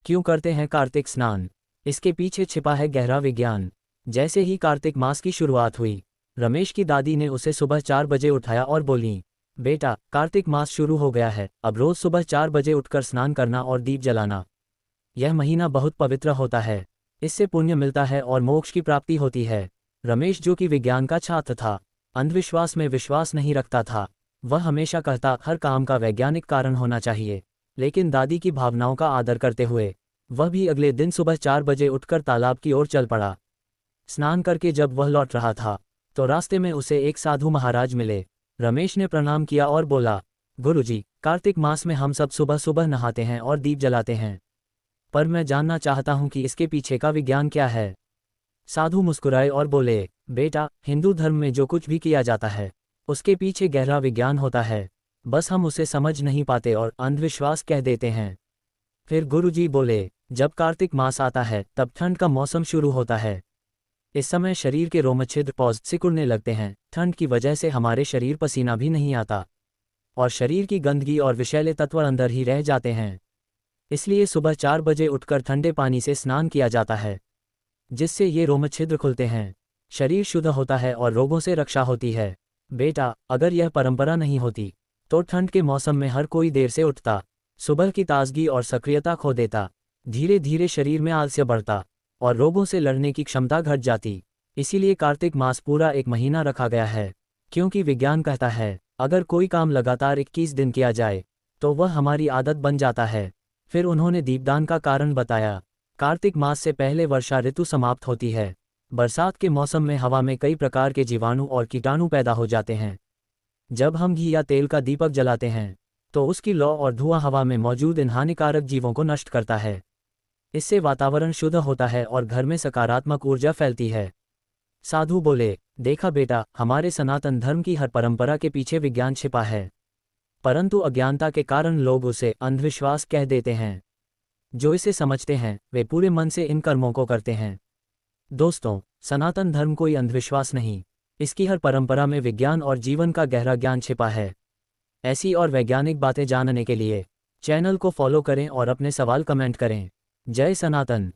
क्यों करते हैं कार्तिक स्नान? इसके पीछे छिपा है गहरा विज्ञान। जैसे ही कार्तिक मास की शुरुआत हुई, रमेश की दादी ने उसे सुबह 4 बजे उठाया और बोली, बेटा, कार्तिक मास शुरू हो गया है, अब रोज सुबह 4 बजे उठकर स्नान करना और दीप जलाना। यह महीना बहुत पवित्र होता है। इससे पुण्य मिलता है और मोक्ष की प्राप्ति होती है। रमेश, जो कि विज्ञान का छात्र था, अंधविश्वास में विश्वास नहीं रखता था। वह हमेशा कहता, हर काम का वैज्ञानिक कारण होना चाहिए। लेकिन दादी की भावनाओं का आदर करते हुए वह भी अगले दिन सुबह 4 बजे उठकर तालाब की ओर चल पड़ा। स्नान करके जब वह लौट रहा था, तो रास्ते में उसे एक साधु महाराज मिले। रमेश ने प्रणाम किया और बोला, गुरुजी, कार्तिक मास में हम सब सुबह सुबह नहाते हैं और दीप जलाते हैं, पर मैं जानना चाहता हूं कि इसके पीछे का विज्ञान क्या है। साधु मुस्कुराए और बोले, बेटा, हिंदू धर्म में जो कुछ भी किया जाता है उसके पीछे गहरा विज्ञान होता है, बस हम उसे समझ नहीं पाते और अंधविश्वास कह देते हैं। फिर गुरुजी बोले, जब कार्तिक मास आता है तब ठंड का मौसम शुरू होता है। इस समय शरीर के रोमच्छिद्र पौध सिकुड़ने लगते हैं। ठंड की वजह से हमारे शरीर पसीना भी नहीं आता और शरीर की गंदगी और विषैले तत्व अंदर ही रह जाते हैं। इसलिए सुबह 4 बजे उठकर ठंडे पानी से स्नान किया जाता है, जिससे ये रोमच्छिद्र खुलते हैं, शरीर शुद्ध होता है और रोगों से रक्षा होती है। बेटा, अगर यह परंपरा नहीं होती तो ठंड के मौसम में हर कोई देर से उठता, सुबह की ताजगी और सक्रियता खो देता, धीरे धीरे शरीर में आलस्य बढ़ता और रोगों से लड़ने की क्षमता घट जाती। इसीलिए कार्तिक मास पूरा एक महीना रखा गया है, क्योंकि विज्ञान कहता है, अगर कोई काम लगातार 21 दिन किया जाए तो वह हमारी आदत बन जाता है। फिर उन्होंने दीपदान का कारण बताया। कार्तिक मास से पहले वर्षा ऋतु समाप्त होती है। बरसात के मौसम में हवा में कई प्रकार के जीवाणु और कीटाणु पैदा हो जाते हैं। जब हम घी या तेल का दीपक जलाते हैं तो उसकी लौ और धुआं हवा में मौजूद इन हानिकारक जीवों को नष्ट करता है। इससे वातावरण शुद्ध होता है और घर में सकारात्मक ऊर्जा फैलती है। साधु बोले, देखा बेटा, हमारे सनातन धर्म की हर परंपरा के पीछे विज्ञान छिपा है, परंतु अज्ञानता के कारण लोग उसे अंधविश्वास कह देते हैं। जो इसे समझते हैं वे पूरे मन से इन कर्मों को करते हैं। दोस्तों, सनातन धर्म कोई अंधविश्वास नहीं, इसकी हर परंपरा में विज्ञान और जीवन का गहरा ज्ञान छिपा है। ऐसी और वैज्ञानिक बातें जानने के लिए चैनल को फॉलो करें और अपने सवाल कमेंट करें। जय सनातन।